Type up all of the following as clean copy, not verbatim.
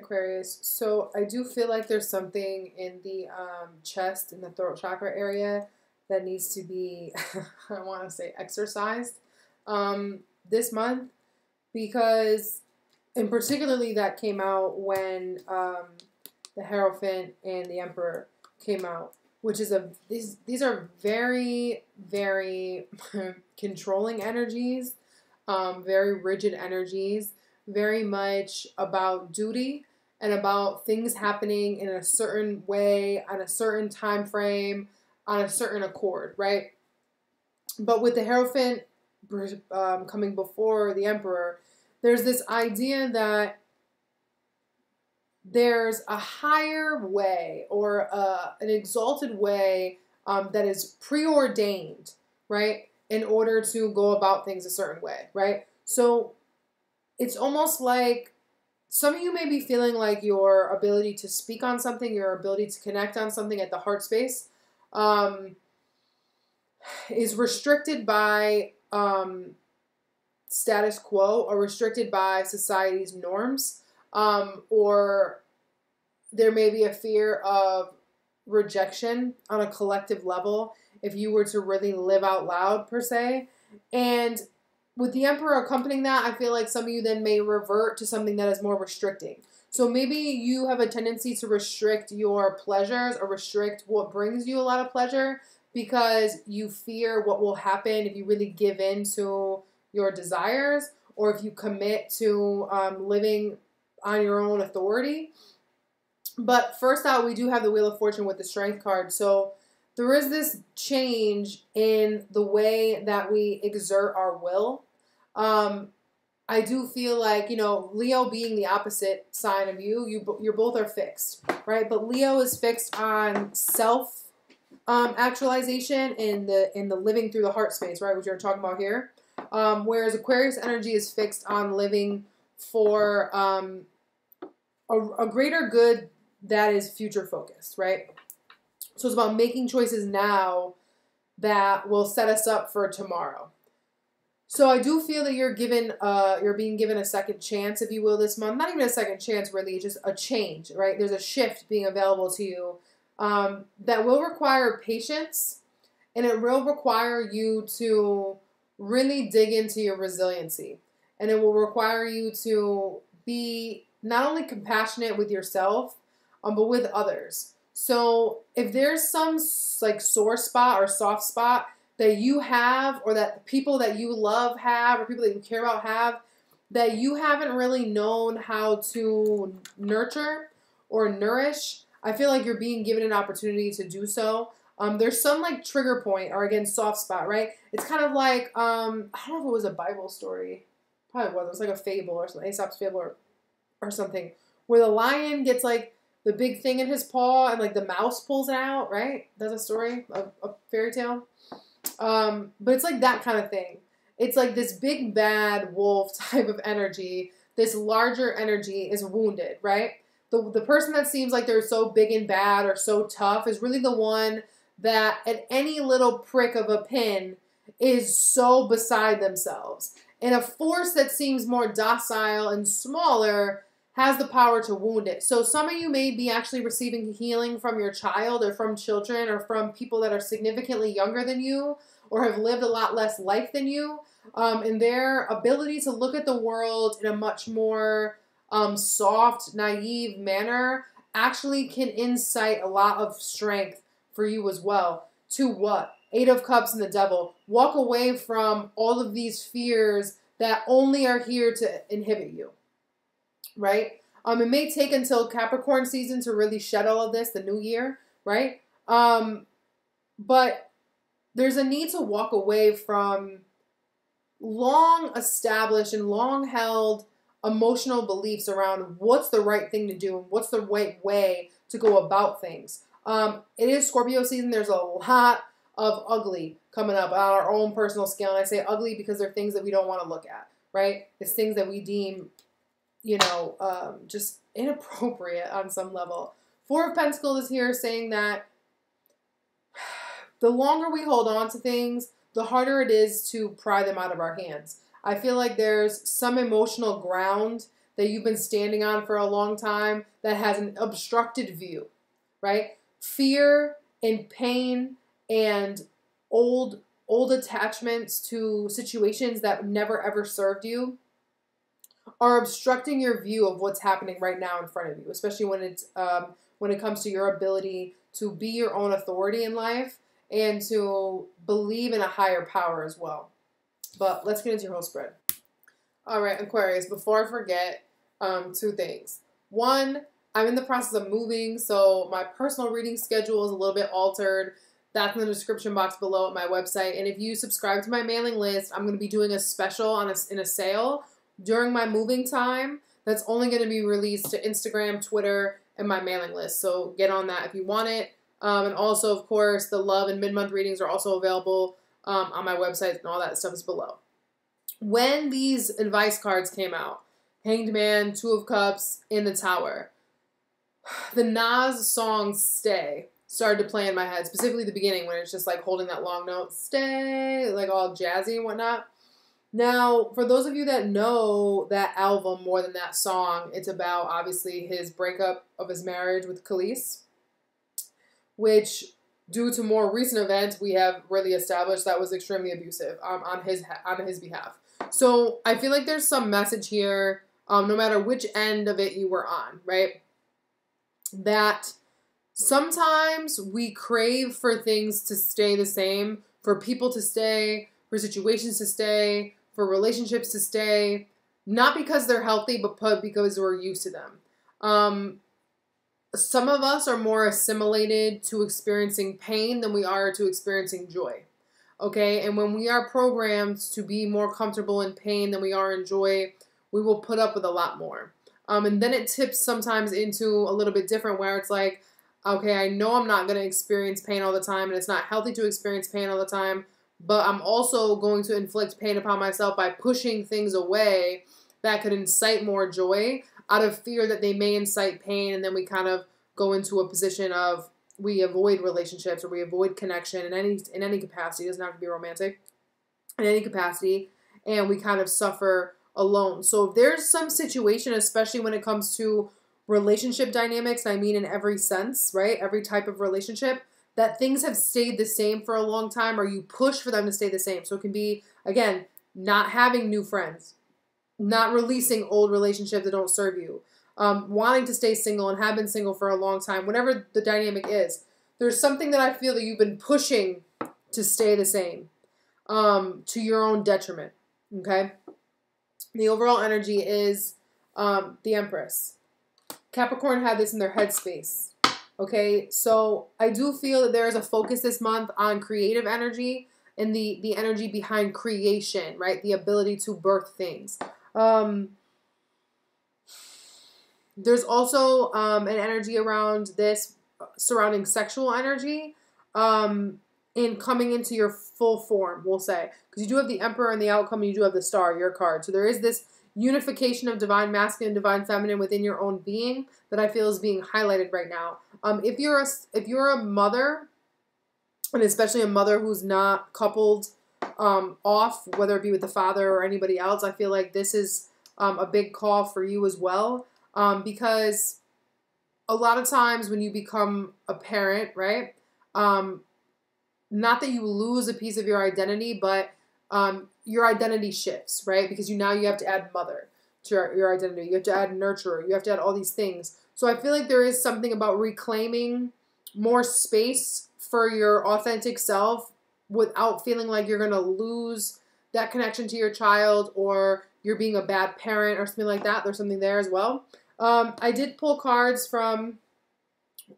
Aquarius, so I do feel like there's something in the chest, in the throat chakra area that needs to be, I want to say, exercised this month, because, and particularly that came out when the Hierophant and the Emperor came out, which is these are very, very controlling energies, very rigid energies, very much about duty and about things happening in a certain way, on a certain time frame, on a certain accord, right? But with the Hierophant coming before the Emperor, there's this idea that there's a higher way, or an exalted way that is preordained, right, in order to go about things a certain way, right? So it's almost like some of you may be feeling like your ability to speak on something, your ability to connect on something at the heart space is restricted by status quo, or restricted by society's norms, or there may be a fear of rejection on a collective level if you were to really live out loud, per se. And with the Emperor accompanying that, I feel like some of you then may revert to something that is more restricting. So maybe you have a tendency to restrict your pleasures, or restrict what brings you a lot of pleasure, because you fear what will happen if you really give in to your desires, or if you commit to living on your own authority. But first out, we do have the Wheel of Fortune with the Strength card. So there is this change in the way that we exert our will. I do feel like, you know, Leo being the opposite sign of you both are fixed, right? But Leo is fixed on self actualization in the living through the heart space, right, which you're talking about here. Whereas Aquarius energy is fixed on living for a greater good that is future focused, right? So it's about making choices now that will set us up for tomorrow. So I do feel that you're being given a second chance, if you will, this month. Not even a second chance, really, just a change, right? There's a shift being available to you that will require patience, and it will require you to really dig into your resiliency. And it will require you to be not only compassionate with yourself, but with others. So if there's some like sore spot or soft spot that you have, or that people that you love have, or people that you care about have, that you haven't really known how to nurture or nourish, I feel like you're being given an opportunity to do so. There's some like trigger point, or again, soft spot, right? It's kind of like, I don't know if it was a Bible story. Probably was. It was like a fable or something, Aesop's fable or something, where the lion gets like the big thing in his paw and like the mouse pulls it out, right? That's a story, a fairy tale. But it's like that kind of thing. It's like this big bad wolf type of energy. This larger energy is wounded, right? The person that seems like they're so big and bad or so tough is really the one that at any little prick of a pin is so beside themselves. And a force that seems more docile and smaller has the power to wound it. So some of you may be actually receiving healing from your child, or from children, or from people that are significantly younger than you, or have lived a lot less life than you. And their ability to look at the world in a much more soft, naive manner actually can incite a lot of strength for you as well. To what? 8 of Cups and the Devil. Walk away from all of these fears that only are here to inhibit you, right? It may take until Capricorn season to really shed all of this, the new year, right? But there's a need to walk away from long established and long held emotional beliefs around what's the right thing to do and what's the right way to go about things. It is Scorpio season. There's a lot of ugly coming up on our own personal scale. And I say ugly because they're things that we don't want to look at, right? It's things that we deem just inappropriate on some level. Four of Pentacles is here saying that the longer we hold on to things, the harder it is to pry them out of our hands. I feel like there's some emotional ground that you've been standing on for a long time that has an obstructed view, right? Fear and pain and old attachments to situations that never ever served you are obstructing your view of what's happening right now in front of you, especially when it comes to your ability to be your own authority in life and to believe in a higher power as well. But let's get into your whole spread. All right, Aquarius, before I forget, two things. One, I'm in the process of moving, so my personal reading schedule is a little bit altered. That's in the description box below at my website. And if you subscribe to my mailing list, I'm going to be doing a special in a sale during my moving time that's only going to be released to Instagram, Twitter, and my mailing list. So get on that if you want it. And also, of course, the love and mid-month readings are also available on my website, and all that stuff is below. When these advice cards came out, Hanged Man, Two of Cups, in the Tower, the Nas song Stay started to play in my head, specifically the beginning when it's just like holding that long note, stay, like all jazzy and whatnot. Now, for those of you that know that album more than that song, it's about obviously his breakup of his marriage with Khalees, which, due to more recent events, we have really established that was extremely abusive on his behalf. So I feel like there's some message here, no matter which end of it you were on, right? That sometimes we crave for things to stay the same, for people to stay, for situations to stay, for relationships to stay, not because they're healthy, but because we're used to them. Some of us are more assimilated to experiencing pain than we are to experiencing joy. Okay? And when we are programmed to be more comfortable in pain than we are in joy, we will put up with a lot more. And then it tips sometimes into a little bit different where it's like, okay, I know I'm not going to experience pain all the time, and it's not healthy to experience pain all the time, but I'm also going to inflict pain upon myself by pushing things away that could incite more joy out of fear that they may incite pain, and then we kind of go into a position of we avoid relationships or we avoid connection in any capacity. It doesn't have to be romantic. In any capacity, and we kind of suffer alone. So if there's some situation, especially when it comes to relationship dynamics, I mean in every sense, right? Every type of relationship, that things have stayed the same for a long time, or you push for them to stay the same. So it can be, again, not having new friends, not releasing old relationships that don't serve you, wanting to stay single and have been single for a long time, whatever the dynamic is. There's something that I feel that you've been pushing to stay the same, to your own detriment, okay? The overall energy is the Empress. Capricorn had this in their headspace, okay? So I do feel that there is a focus this month on creative energy and the energy behind creation, right? The ability to birth things. There's also an energy around this surrounding sexual energy in coming into your full form, we'll say. Because you do have the Emperor and the Outcome, and you do have the Star, your card. So there is this unification of divine masculine, divine feminine within your own being that I feel is being highlighted right now. If you're a mother, and especially a mother who's not coupled off, whether it be with the father or anybody else, I feel like this is a big call for you as well. Because a lot of times when you become a parent, right, not that you lose a piece of your identity, but your identity shifts, right? Because now you have to add mother to your identity. You have to add nurturer. You have to add all these things. So I feel like there is something about reclaiming more space for your authentic self without feeling like you're going to lose that connection to your child or you're being a bad parent or something like that. There's something there as well. I did pull cards from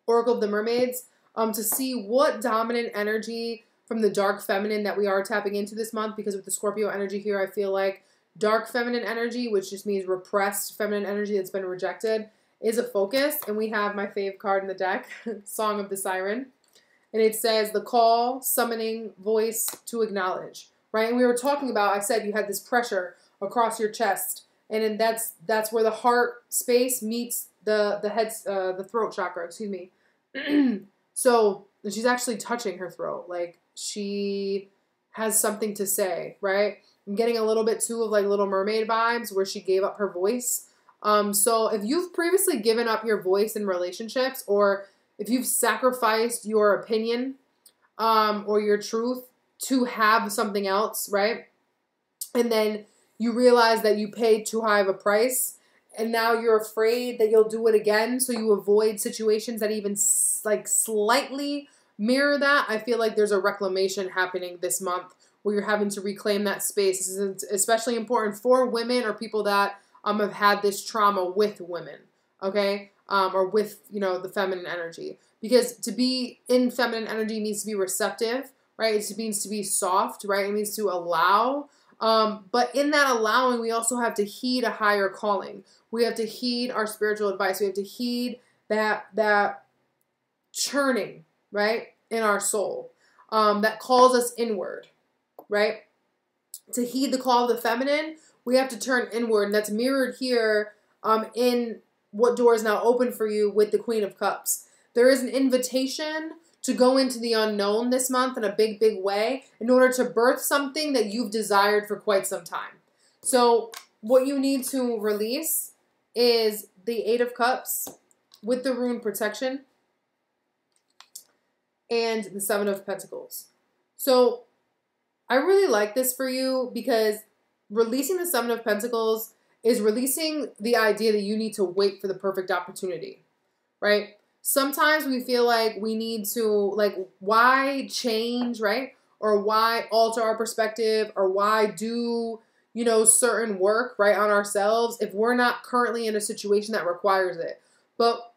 Oracle of the Mermaids to see what dominant energy from the dark feminine that we are tapping into this month, because with the Scorpio energy here, I feel like dark feminine energy, which just means repressed feminine energy that's been rejected, is a focus. And we have my fave card in the deck, Song of the Siren. And it says the call, summoning, voice to acknowledge, right? And we were talking about, I said you had this pressure across your chest And then that's where the heart space meets the throat chakra, excuse me. So she's actually touching her throat. Like, she has something to say, right? I'm getting a little bit too of like Little Mermaid vibes where she gave up her voice. So if you've previously given up your voice in relationships, or if you've sacrificed your opinion, or your truth to have something else, right? And then you realize that you paid too high of a price, and now you're afraid that you'll do it again, so you avoid situations that even like slightly mirror that. I feel like there's a reclamation happening this month where you're having to reclaim that space. This is especially important for women or people that have had this trauma with women, okay? Or with, you know, the feminine energy. Because to be in feminine energy means to be receptive, right? It means to be soft, right? It means to allow. But in that allowing, we also have to heed a higher calling. We have to heed our spiritual advice. We have to heed that churning, right, in our soul, that calls us inward, right? To heed the call of the feminine, we have to turn inward, and that's mirrored here in what door is now open for you with the Queen of Cups. There is an invitation to go into the unknown this month in a big, big way in order to birth something that you've desired for quite some time. So what you need to release is the Eight of Cups with the rune protection and the Seven of Pentacles. So I really like this for you because releasing the Seven of Pentacles is releasing the idea that you need to wait for the perfect opportunity, right? Sometimes we feel like we need to, like, why change, right? Or why alter our perspective, or why do, you know, certain work, right, on ourselves if we're not currently in a situation that requires it. But,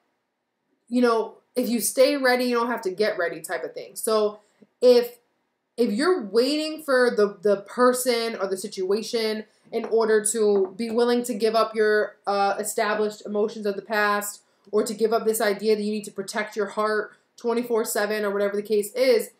you know, if you stay ready, you don't have to get ready type of thing. So if you're waiting for the person or the situation in order to be willing to give up your established emotions of the past, or to give up this idea that you need to protect your heart 24/7 or whatever the case is,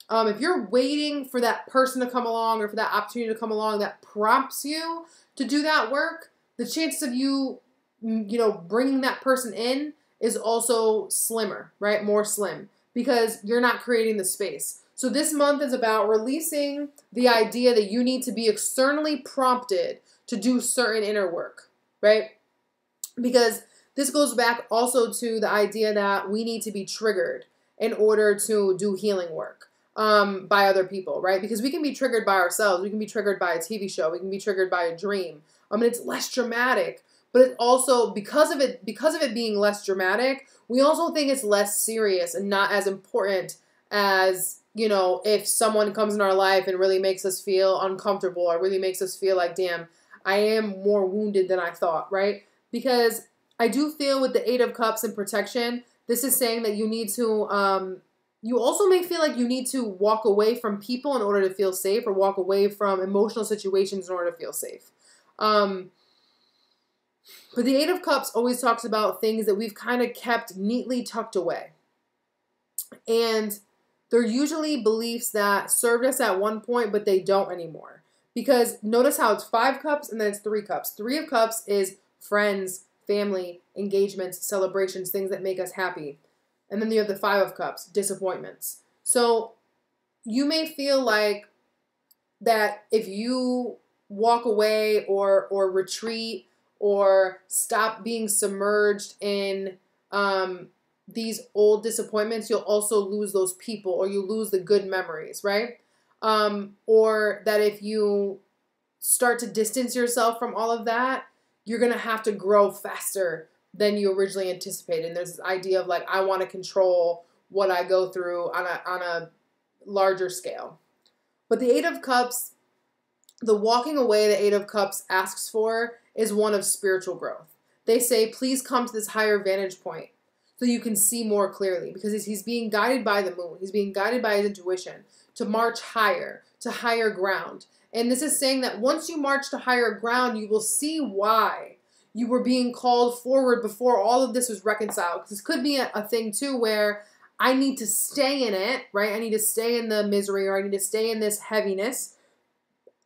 if you're waiting for that person to come along or for that opportunity to come along that prompts you to do that work, the chances of you, you know, bringing that person in is also slimmer, right? More slim, because you're not creating the space. So this month is about releasing the idea that you need to be externally prompted to do certain inner work, right? Because this goes back also to the idea that we need to be triggered in order to do healing work by other people, right? Because we can be triggered by ourselves. We can be triggered by a TV show. We can be triggered by a dream. I mean, it's less dramatic, but it's also, because of it being less dramatic, we also think it's less serious and not as important as, you know, if someone comes in our life and really makes us feel uncomfortable or really makes us feel like, damn, I am more wounded than I thought, right? Because I do feel with the Eight of Cups and protection, this is saying that you need to, you also may feel like you need to walk away from people in order to feel safe, or walk away from emotional situations in order to feel safe. But the Eight of Cups always talks about things that we've kind of kept neatly tucked away. And they're usually beliefs that served us at one point, but they don't anymore. Because notice how it's 5 cups and then it's 3 cups. 3 of Cups is friends, family, engagements, celebrations, things that make us happy. And then you have the 5 of Cups, disappointments. So you may feel like that if you walk away or retreat or stop being submerged in these old disappointments, you'll also lose those people, or you lose the good memories, right? Or that if you start to distance yourself from all of that, you're going to have to grow faster than you originally anticipated. And there's this idea of like, I want to control what I go through on a larger scale. But the Eight of Cups, the walking away the Eight of Cups asks for is one of spiritual growth. They say, please come to this higher vantage point so you can see more clearly, because he's being guided by the moon. He's being guided by his intuition to march higher, to higher ground. And this is saying that once you march to higher ground, you will see why you were being called forward before all of this was reconciled. Because this could be a thing too where I need to stay in it, right? I need to stay in the misery, or I need to stay in this heaviness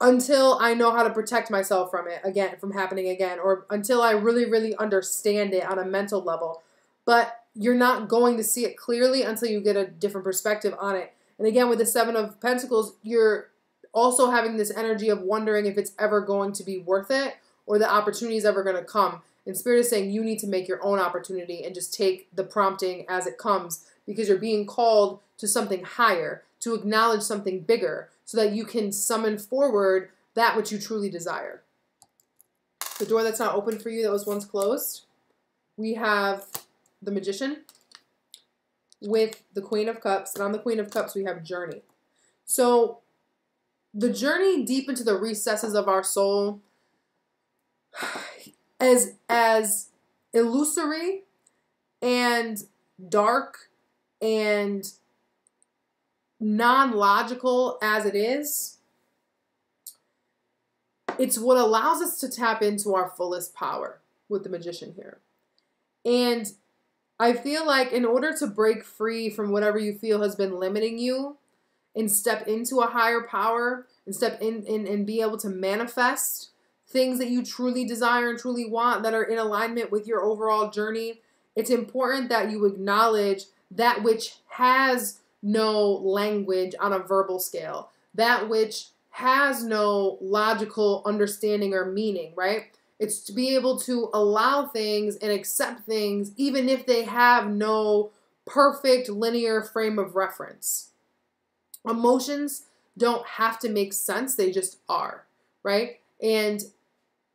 until I know how to protect myself from it again, from happening again, or until I really, really understand it on a mental level. But you're not going to see it clearly until you get a different perspective on it. And again, with the Seven of Pentacles, you're also having this energy of wondering if it's ever going to be worth it or the opportunity is ever going to come. And Spirit is saying you need to make your own opportunity and just take the prompting as it comes, because you're being called to something higher, to acknowledge something bigger, so that you can summon forward that which you truly desire. The door that's not open for you that was once closed. We have the Magician with the Queen of Cups. And on the Queen of Cups, we have journey. So the journey deep into the recesses of our soul, as illusory and dark and non-logical as it is, it's what allows us to tap into our fullest power with the Magician here. And I feel like in order to break free from whatever you feel has been limiting you and step into a higher power and step in and be able to manifest things that you truly desire and truly want that are in alignment with your overall journey, it's important that you acknowledge that which has no language on a verbal scale, that which has no logical understanding or meaning, right? It's to be able to allow things and accept things even if they have no perfect linear frame of reference. Emotions don't have to make sense, they just are, right? And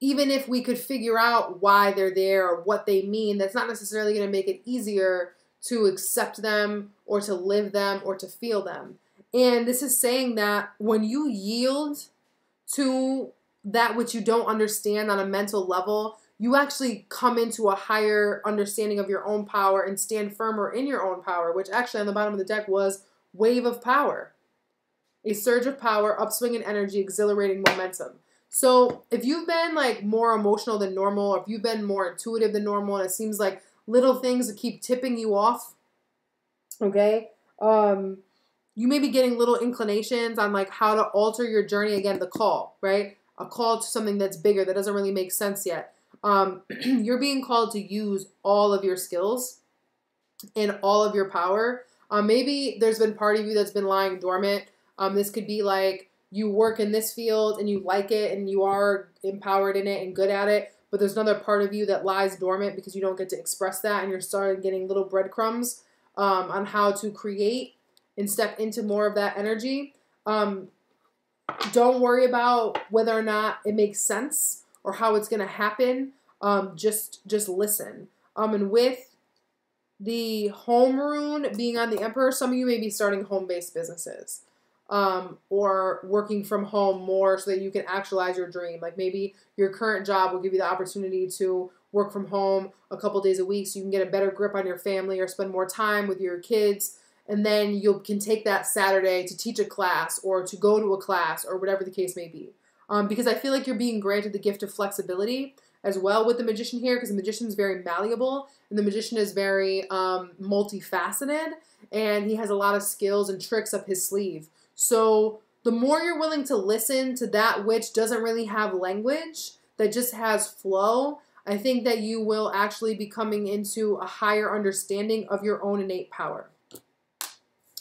even if we could figure out why they're there or what they mean, that's not necessarily going to make it easier to accept them or to live them or to feel them. And this is saying that when you yield to that which you don't understand on a mental level, you actually come into a higher understanding of your own power and stand firmer in your own power, which actually on the bottom of the deck was wave of power. A surge of power, upswing in energy, exhilarating momentum. So if you've been like more emotional than normal, or if you've been more intuitive than normal, and it seems like little things that keep tipping you off, okay, you may be getting little inclinations on like how to alter your journey. Again, the call, right? A call to something that's bigger that doesn't really make sense yet. You're being called to use all of your skills and all of your power. Maybe there's been part of you that's been lying dormant. This could be like you work in this field and you like it and you are empowered in it and good at it, but there's another part of you that lies dormant because you don't get to express that, and you're starting getting little breadcrumbs on how to create and step into more of that energy. Don't worry about whether or not it makes sense or how it's going to happen. Just listen. And with the home rune being on the Emperor, some of you may be starting home-based businesses. Or working from home more so that you can actualize your dream. Like maybe your current job will give you the opportunity to work from home a couple days a week so you can get a better grip on your family or spend more time with your kids. And then you can take that Saturday to teach a class or to go to a class or whatever the case may be. Because I feel like you're being granted the gift of flexibility as well with the Magician here, because the Magician is very malleable and the Magician is very multifaceted, and he has a lot of skills and tricks up his sleeve. So the more you're willing to listen to that which doesn't really have language, that just has flow, I think that you will actually be coming into a higher understanding of your own innate power.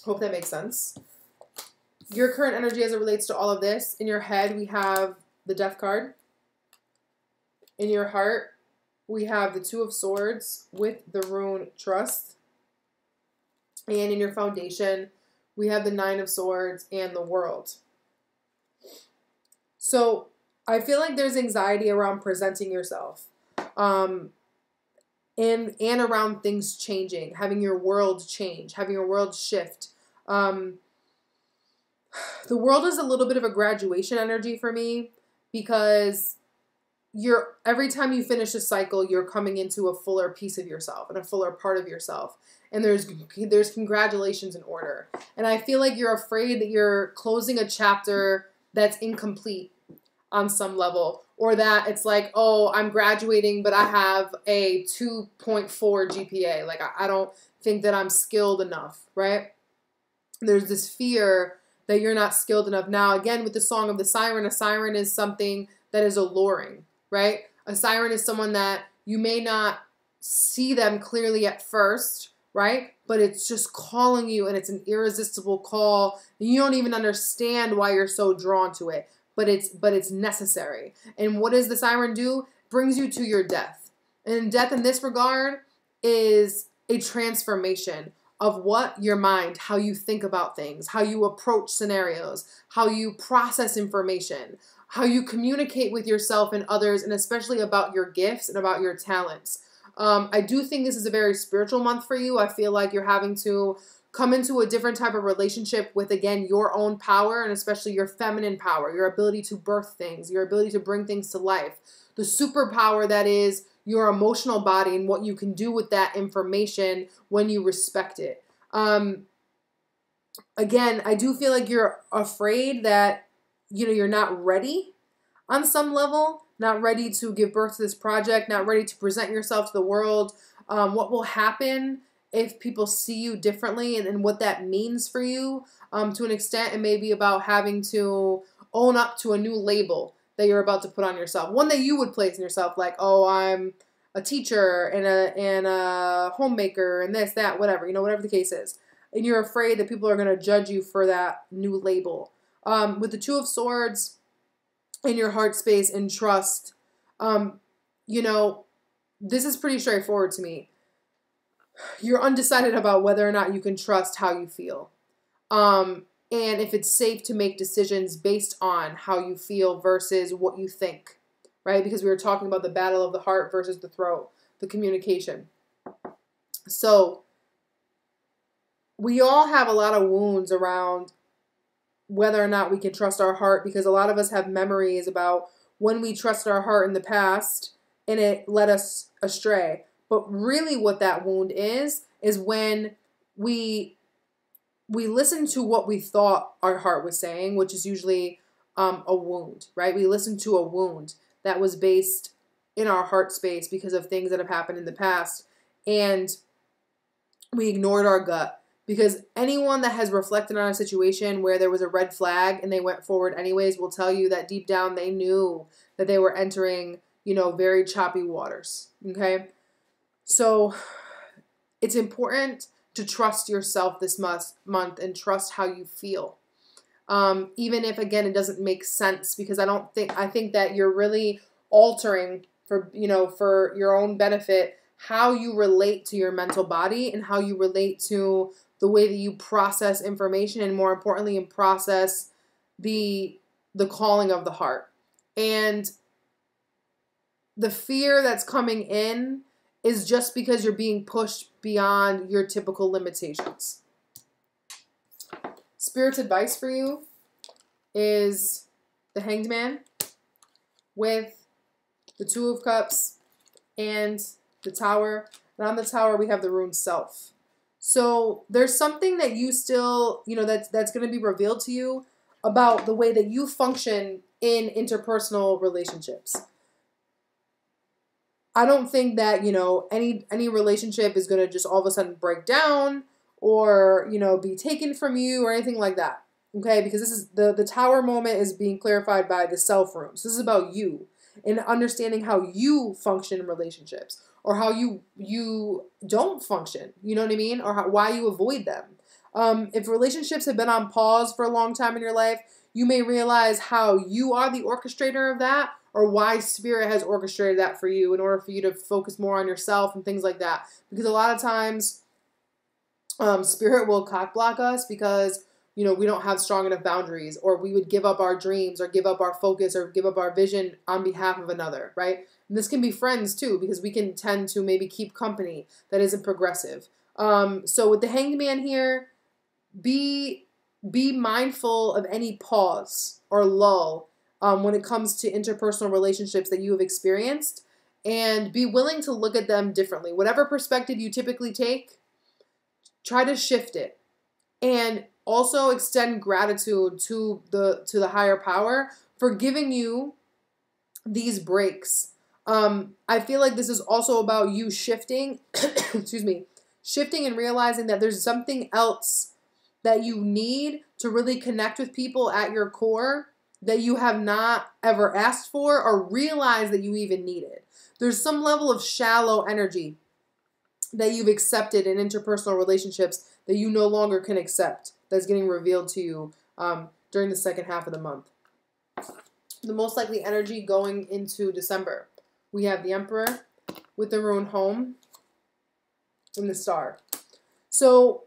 Hope that makes sense. Your current energy as it relates to all of this. In your head, we have the Death card. In your heart, we have the Two of Swords with the rune Trust. And in your foundation, we have the Nine of Swords and the World. So I feel like there's anxiety around presenting yourself. And around things changing, having your world change, having your world shift. The world is a little bit of a graduation energy for me, because every time you finish a cycle, you're coming into a fuller piece of yourself and a fuller part of yourself. And there's congratulations in order. And I feel like you're afraid that you're closing a chapter that's incomplete on some level, or that it's like, oh, I'm graduating, but I have a 2.4 GPA. Like, I don't think that I'm skilled enough, right? There's this fear that you're not skilled enough. Now, again, with the Song of the Siren, a siren is something that is alluring, right? A siren is someone that you may not see them clearly at first, right? But it's just calling you, and it's an irresistible call. You don't even understand why you're so drawn to it, but it's necessary. And what does the siren do? Brings you to your death. And death in this regard is a transformation of what your mind, how you think about things, how you approach scenarios, how you process information, how you communicate with yourself and others, and especially about your gifts and about your talents. I do think this is a very spiritual month for you. I feel like you're having to come into a different type of relationship with, again, your own power, and especially your feminine power, your ability to birth things, your ability to bring things to life, the superpower that is your emotional body and what you can do with that information when you respect it. Again, I do feel like you're afraid that, you're not ready on some level, not ready to give birth to this project, not ready to present yourself to the world. What will happen if people see you differently, and what that means for you to an extent. It may be about having to own up to a new label that you're about to put on yourself. One that you would place in yourself, like, oh, I'm a teacher and a homemaker and this, that, whatever, whatever the case is. And you're afraid that people are going to judge you for that new label. With the Two of Swords in your heart space and trust, this is pretty straightforward to me. You're undecided about whether or not you can trust how you feel. And if it's safe to make decisions based on how you feel versus what you think, right? Because we were talking about the battle of the heart versus the throat, the communication. So we all have a lot of wounds around whether or not we can trust our heart, because a lot of us have memories about when we trusted our heart in the past and it led us astray. But really what that wound is when we listen to what we thought our heart was saying, which is usually a wound, right? We listen to a wound that was based in our heart space because of things that have happened in the past, and we ignored our gut. Because anyone that has reflected on a situation where there was a red flag and they went forward anyways will tell you that deep down they knew that they were entering, very choppy waters, okay? So it's important to trust yourself this month and trust how you feel. Even if, again, it doesn't make sense, because I think that you're really altering for your own benefit how you relate to your mental body and how you relate to the way that you process information, and more importantly, process the calling of the heart. And the fear that's coming in is just because you're being pushed beyond your typical limitations. Spirit's advice for you is the Hanged Man with the Two of Cups and the Tower. And on the Tower, we have the rune Self. So there's something that you still, that's going to be revealed to you about the way that you function in interpersonal relationships. I don't think that, any relationship is going to just all of a sudden break down or, be taken from you or anything like that. Okay? Because this is the Tower moment is being clarified by the Self rune. So this is about you and understanding how you function in relationships, or how you don't function, you know what I mean? Or why you avoid them. If relationships have been on pause for a long time in your life, you may realize how you are the orchestrator of that, or why Spirit has orchestrated that for you in order for you to focus more on yourself and things like that. Because a lot of times, Spirit will cock block us because, we don't have strong enough boundaries, or we would give up our dreams or give up our focus or give up our vision on behalf of another, right? And this can be friends too, because we can tend to maybe keep company that isn't progressive. So with the Hanged Man here, be mindful of any pause or lull when it comes to interpersonal relationships that you have experienced, and be willing to look at them differently. Whatever perspective you typically take, try to shift it. And also extend gratitude to the higher power for giving you these breaks. I feel like this is also about you shifting, shifting and realizing that there's something else that you need to really connect with people at your core that you have not ever asked for or realized that you even needed. There's some level of shallow energy that you've accepted in interpersonal relationships that you no longer can accept, that's getting revealed to you during the second half of the month. The most likely energy going into December. We have the Emperor with the Ruined Home and the Star. So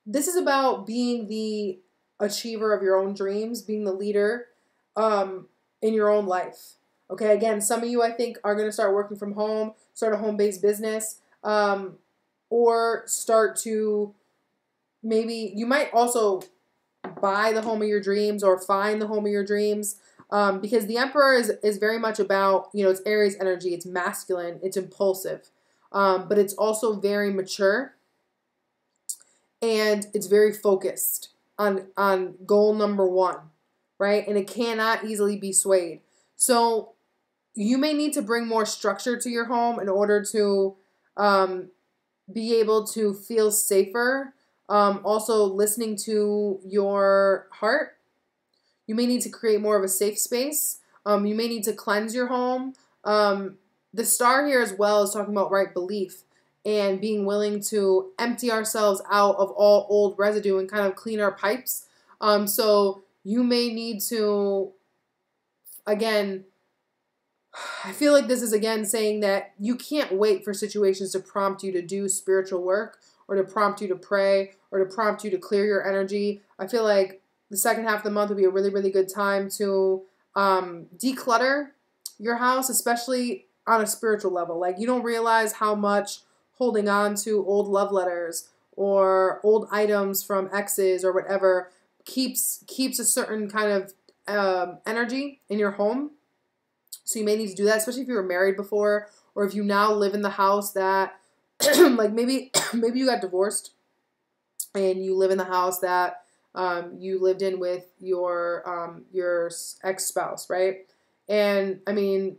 this is about being the achiever of your own dreams, being the leader in your own life. Okay, again, some of you, I think, are going to start working from home, start a home-based business, or start to maybe, you might also buy the home of your dreams or find the home of your dreams, because the Emperor is very much about, it's Aries energy, it's masculine, it's impulsive, but it's also very mature, and it's very focused on goal number one, right? And it cannot easily be swayed. So you may need to bring more structure to your home in order to be able to feel safer. Also listening to your heart. You may need to create more of a safe space. You may need to cleanse your home. The Star here as well is talking about right belief and being willing to empty ourselves out of all old residue and kind of clean our pipes. So you may need to, again, I feel like this is again saying that you can't wait for situations to prompt you to do spiritual work or to prompt you to pray or to prompt you to clear your energy. I feel like the second half of the month would be a really, really good time to declutter your house, especially on a spiritual level. Like, you don't realize how much holding on to old love letters or old items from exes or whatever keeps a certain kind of energy in your home. So you may need to do that, especially if you were married before, or if you now live in the house that, like maybe you got divorced and you live in the house that you lived in with your ex-spouse, right? And I mean,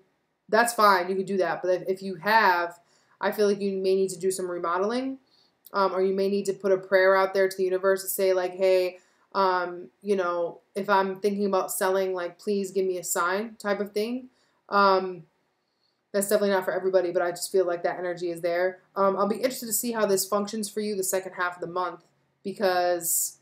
that's fine, you could do that. But if you have, I feel like you may need to do some remodeling, or you may need to put a prayer out there to the universe to say like, hey, if I'm thinking about selling, like, please give me a sign type of thing. That's definitely not for everybody, but I just feel like that energy is there. I'll be interested to see how this functions for you the second half of the month, because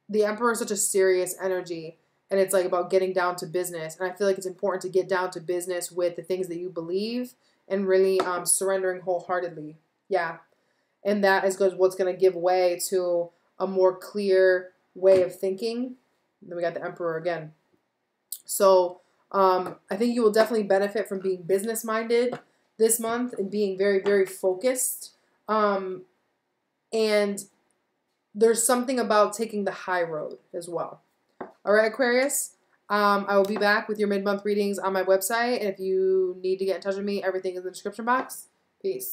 the Emperor is such a serious energy, and it's like about getting down to business. And I feel like it's important to get down to business with the things that you believe and really surrendering wholeheartedly. Yeah. And that is what's going to give way to a more clear way of thinking. Then we got the Emperor again. So I think you will definitely benefit from being business-minded this month and being very, very focused. And there's something about taking the high road as well. All right, Aquarius. I will be back with your mid-month readings on my website. And if you need to get in touch with me, everything is in the description box. Peace.